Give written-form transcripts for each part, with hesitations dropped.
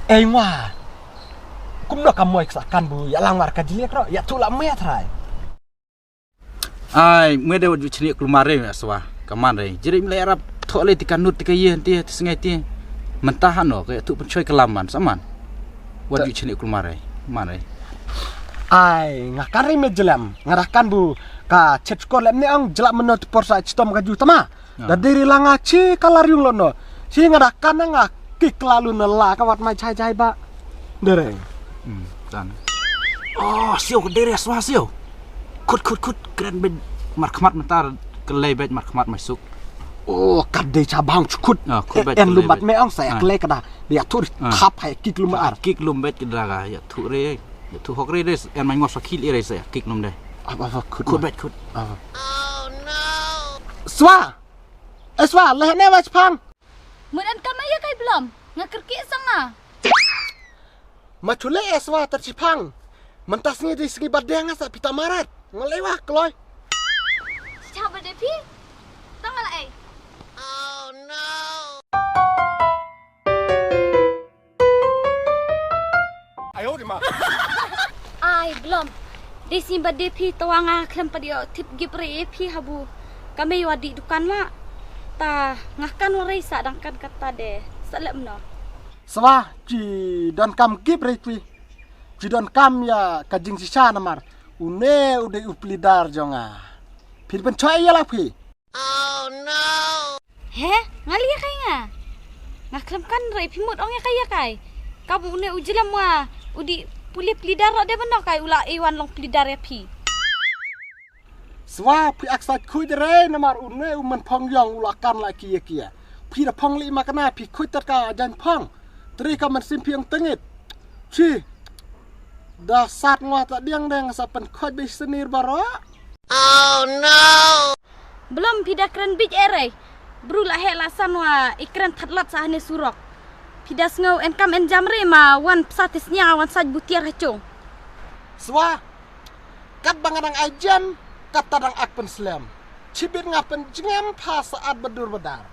wah. Kum nak kamu eksakan bu, ya lang war kajiliak ro, ya tulak me trai. Ai, มื่อเดี๋ยวอยู่ชนิดกลุ่มมาเรื่องสวะกำมันเลยจะได้ไม่ได้รับทอเลยที่การนุดที่กายนที่สงายที่มันตาหันหนอก็ทุกคนช่วยกลัมมันสมันวันอยู่ชนิดกลุ่มมาเลยมาเลย Ngakan ri jelam, ngarakan bu, ka chat sekolah lemni ang jelak menot porsa citom kaju tama. Dari langa ci kalariung lono. Si ngarakan nga kik lalu nela kawat mai cai ba. Dere. Dan. Oh, siu ke dere swa siu. Kut keren ben markmat mentar kelai bet markmat masuk. Oh, kade cabang cukut. En lumbat me ang saya kelai kada. Dia tur tap hai kik lumbar. Kik lumbet kedaga ya tu re. Tu hok re des en mai ngos fakil ire saya kik lum deh. Apa Kut bet kut. Oh no. Swa. Swa, leh ne wa chpang. Mun an kamaya kai belum? Ngakerki sanga. Macule swa tercipang. Mentasnya di segi badeng asa pita marat. Ngelewah kloy. Siapa deh pi? Tangan ai. Oh no. Ayo di ma. Ai belum. Di simba deh pi tawanga klem padio tip gipre pi habu. Kami wadi dukan mak. Ta ngakan warai sadangkan kata deh. Salem no. Swa ji don kam gibre pi. Ji don kam ya kajing sisa namar. Une udah uplidar jonga. Pil pencoy ya lah pi. Oh no. He, ngali kai nga. Ngaklem kan rai pi mut ong ya kai ya kai. Kamu une ujilam wa. Udi puli plidar ro de beno kai ula iwan long plidar ya pi. Swa pi aksat kuy dere namar une uman pong yong ulakan la kia. Pi da pong li makana pi kuy terka jan pong. Teri ka man simpiang tengit. Ci. Dah sat ngwa tak diang deng sapen khoj be senir baro. Oh no. Belum pida keren bij ere. Brula he lasan wa ikren thatlat sahne surok. Pida ngau enkam en jamre ma wan psatisnya wan saj butiar hacung. Swa. Kat bangadang ajan kat tadang akpen slam. Cibir ngapen jengam pa saat bedur bedar.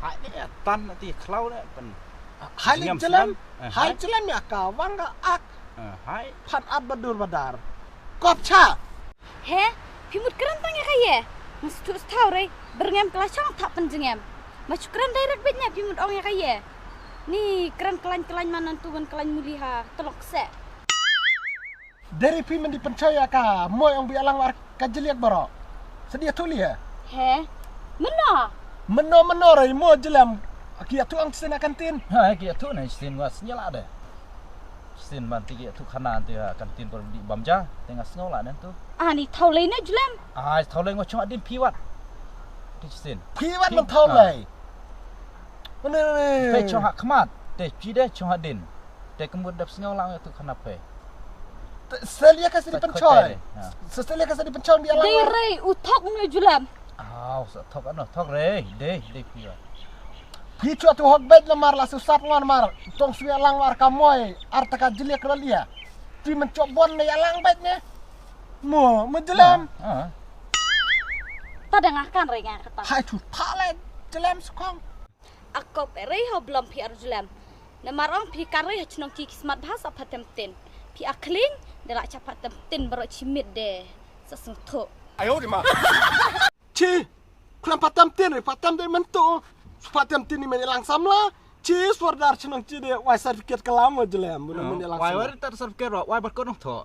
Hai ni tan nanti klau dah pen. Hai jalan ya kawang ga ak. Hai. Pan at bedur bedar. Kop cha. He, pimut keren tanya kaya. Mesti tahu re, berngam kelasang tak penjengam. Macam keren direct bitnya pimut ong ya kaya. Ni keren kelan mana tuan kelan muliha telok se. Dari pimen dipercaya ka, moy ong bialang war kajeliak baro. Sedia tuli ya. He, mana? Meno re mo jelam. Kia tu ang sena kantin. Hai kia tu na sin was nyala deh. Sin man ti kia tu khana ti kantin por di bamja tengah snow lah tu. Ni tahu lainnya jelam. Tahu lagi ngocong adin piwat. Ti sin. Piwat man tahu lai. Mana Pe chong hak khmat. Te pi deh chong adin. Te kemud dap snow lang tu khana pe. Selia kasih dipencoy. Selia kasih dipencoy bialang. Dere utok ni jelam. Thok ano thok re. Deh piwat. Pi cu tu hok bet lamar la susat ngon mar. Tong suya lang war kamoy arta ka jeliak ralia. Pi mencobon ne yalang bet ne. Mo menjelam. Tadang akan re nga kata. Hai tu pale jelam sukong. Aku pere ho belum pi arjulam. Namarong pi kare chnong ki kismat bahasa patemten. Pi akling delak capat temten baro cimit de. Sesung thok. Ayo di ma. Ci, kelam patam tin mentu. Patam tin ni menelang samla. Ci suardar chnong ci de wai sertifikat kelam jelam buna menelang. Wai war tar sertifikat ro, wai berkot nong tho.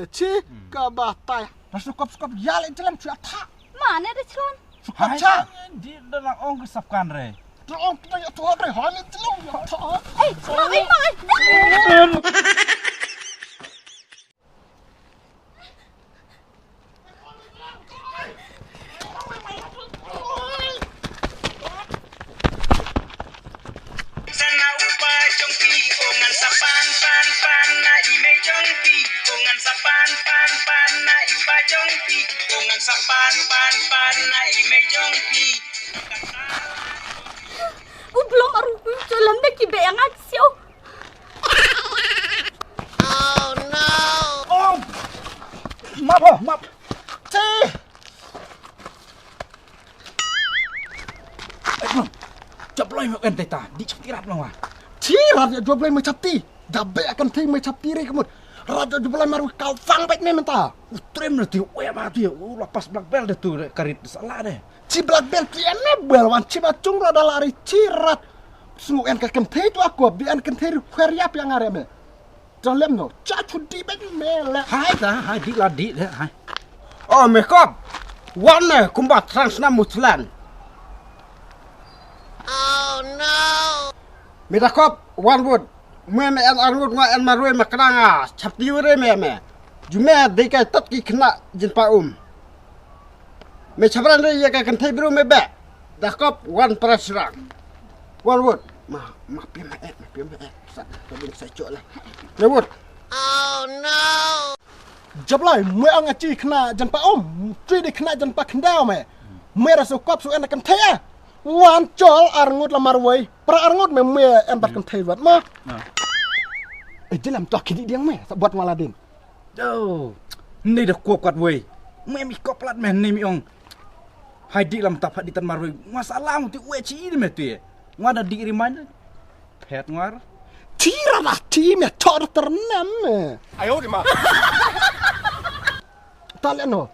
Ci ka batai. Rasukop yal jelam cu atak. Mana ada celon? Sukop cha. Di dalam ong kesapkan re. Tolong kita ya tuan re hal celong ya tak. Celon memang. Belum aru celon dek ki be yang aksio. Oh no. Oh. Map. Ci. Ceploi mak ente ta, di cekirat long wa. Ci raja jual beli macam ti. Dabe akan ti macam ti re kemud. Raja jual beli maru kau fang baik ni mentah. Utrem nanti, mati ya. Lepas black belt deh tuh karit salah deh. Ci black belt ti ene bel wan ci bacung rada lari cirat. Sungguh en kakem ti tu aku bi en kente ru kheriap yang are me. Dalam no, cacu di baik mele. Hai di ladi deh, hai. Oh, mekop. Wan kumbat transna mutlan. Oh no! Midakop wan wood. Me en arwood ma en marwe makranga. Chap diure me. Jume dekai tat ki kena jinpa Me chabran re ya ka kan thai bro me be. Dakop wan prasrang. Wan wood. Ma pi ma sa ka bin sa chok lah. Me wood. Oh no! Jablay me ang aci kena jan pa tri di kena jan pa kendau me. Me rasa kop su en kan thaya. Wan chol arngut la marwai. Pra arngut me en bat kan thai wat ma. Jelam tok kidi diang me buat maladin. Oh, ni dah kuat wei. Mi koplat meh ni mi ong. Hai di lam tapat di tan marwai. Masalah tu we ci ini meh tu ye. Ngada di riman. Pet ngar. Tira lah ti me tor ternam me. Ayo di ma. Talian no.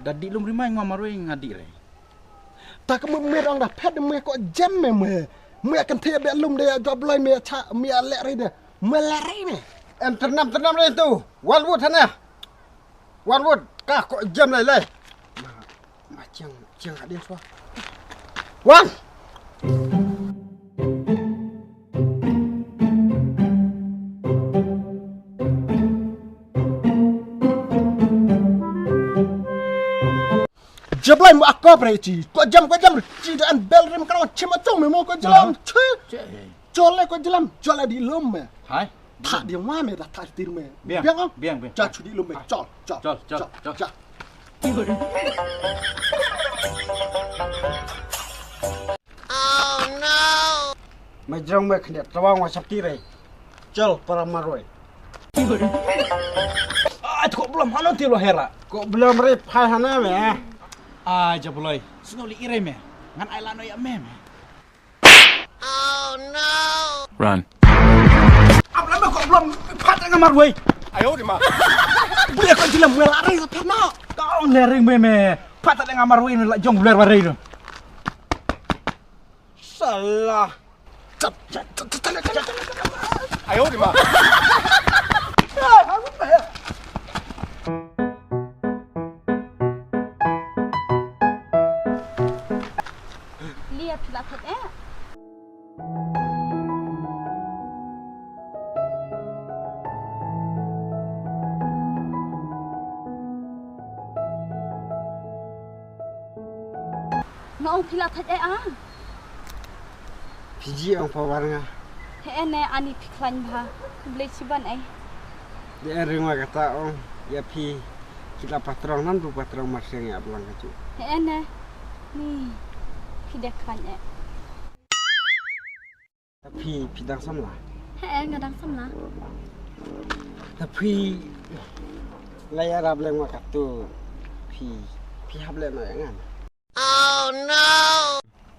Dah di lum riman ngam marwai ngadi re. Tak me orang dah pet me ko jam me. Me akan thaya be lum dia jablay me cha me lek re dia. Me lek me. En ternam re tu. Wan wood sana. Wan wood ka ko jam lai. Ma chiang ada so. Wan. Jablay mu akop re ci. Ko jam ci dan bel rem kan cima cong me mo ko jalam. Jole ko jalam. Jole di lum me. Hai. Tak dia ma me dah tak tir me. Biang, Biang ang. biang. Cacu di lum me. Col. Oh no! Me jong me khnep tawang wa sapti re. Chal para maroi. Ah, kok belum halo ti lo hera. Ko belum re phai hana me. Ah, jaboloi. Snoli ire me. Ngan ai lano ya me. Oh no! Run. Abla kok belum pat ngam marwai. Ayo di ma. Boleh ko jalam me lari sa pet no. Kau lering me. Pat ngam marwai ni la jong buler warai no. Salah. Cap. Ayo di ma. Lihat lah thật eh. Ngong pila thật eh ah. Piji ang pawaranga. He ne ani piklan ba. Beli ciban eh. Di ringwa kata ong ya pi kita patrong nan tu patrong masing ya belang kaju. He ne. Ni. Pidek kan eh. Tapi pidang samla. He ngadang samla. Tapi layar ableng wa katu pi hable na yangan. Oh no!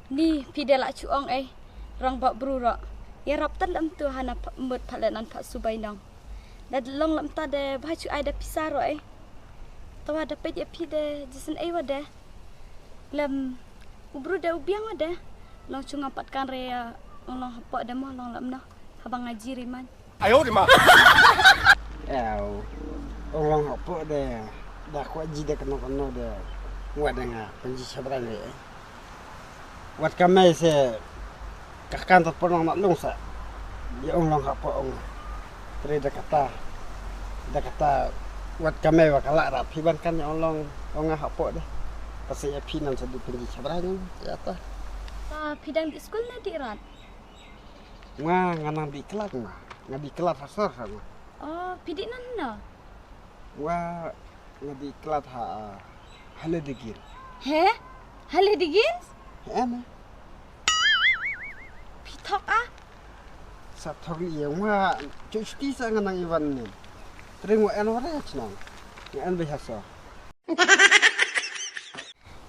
Ni pide la chuong eh. Rang bak brura. Ya rap tan lam tu hana mut phalenan pha subai nang. Dad long lam ta de bha chu ai da pisaro eh. Tawa da pe je pide jisen ai wade. Lam ubru da ubiang wade. Long chu ngapatkan re long hapok da mo long lam no. Habang ngaji riman. Ayo di ma. Orang apa deh. Dah kuat jida kena deh. Buat dengar penji sabran deh. Buat kami se kakan tak pernah nak lungsa. Ya orang apa orang. Teri dah kata buat kami wakala rat hiban kan ya orang apa deh. Pasal ya pinan sadu penji sabran ya ta. Pidang di sekolah na di rat. Nganang di kelas mah. Ngadi kelas asar sama. Oh, pidik nan na. Ngadi kelas hale digir. He? Hale digins? Ana Pitok ah. sa thori yang cuci sa nganang iwan ni. Teringo en wara chnang. Ngan behasa.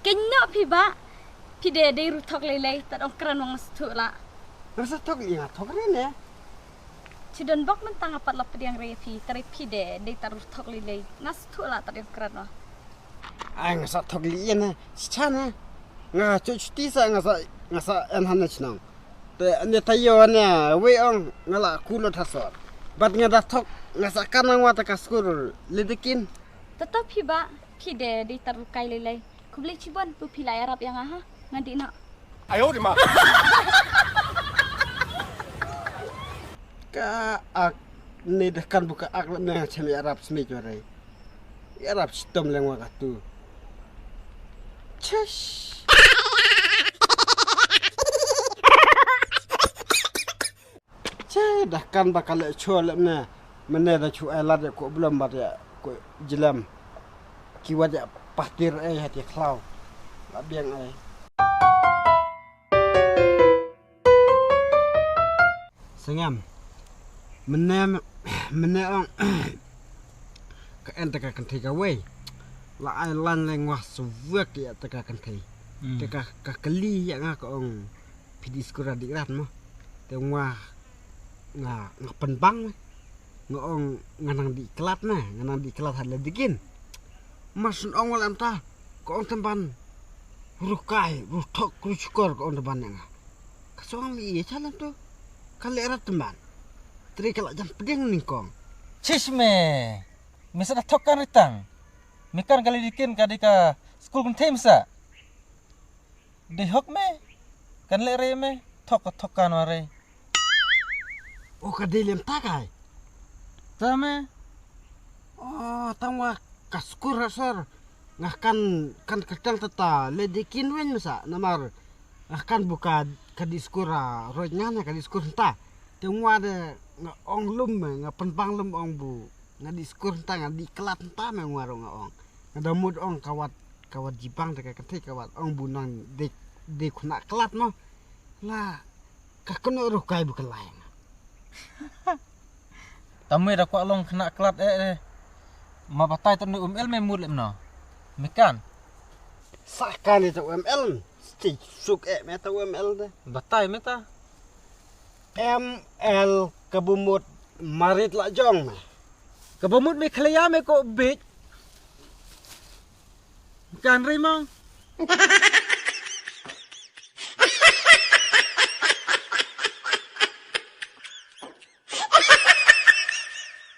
Kenyo pi ba? Pide de rutok lelai tad ongkran wang stu la. Rasa tok ingat tok ne. Cidon bok mentang apat lap yang repi, tari pide, de taruh tok lilai. Nas tu lah tadi keren lah. Ai ngasa tok li ne. Sichana. Nga cuci sa ngasa en han chnang. Te ne tayo ne we ong ngala kulo thasor. Bat nga da tok ngasa kanang wa ta kaskur lidikin. Tetapi ba, pide de taruh kai lilai. Kubeli cibon pu pilai Arab yang aha ngadi nak. Ka ak ne dah kan buka ak ne chami Arab smi jore. Arab sistem leng wa katu. Chesh. Che dah kan bakal chol ne. Mene da chu alat ko belum bat ya ko jelam. Kiwat ya pastir hati klau. Labiang Sengam. Mene ong ka enta ka kanthi ka we. La ai lan leng wa suwek ya ta ka kanthi. Ta ka kali ya nga ka ong pidis kura di rat mo. Te wa nga penbang nga ong nganang di kelat na, nganang di kelat hal dikin. Masun ong wal amta ko ong temban rukai, rutok kruskor ko ong temban nga. Kasong li ya chalan tu. Kali erat temban. Tri kalau jam peding ningkong. Chisme. Misa dah tokan ritang. Mikan kali dikin kadika school kun temsa. Dihok me. Kan le me tokan ware. Oh kadilem takai. Tame. Oh tangwa kaskur rasor. Ngah kan kedang tata ledikin wen masa namar. Ngah kan buka kadiskura roynya kadiskur ta. Tengwa de nga ong lum nga penpang lum ong bu. Nga diskur ta nga di kelat ta me ngwaro nga ong. Nga damud ong kawat jipang de ka kawat ong bu nang de khuna kelat mo. La ka kono rukai bu kelaing. Tame dah kuat long kena kelat Ma batai tu el me mud lemno. Mikan. Sakan itu UML. Stik suk meta UML de. Batai meta. ML kebumut marit la jong me. Kebomut me khlaya me ko bej. Kan rimang.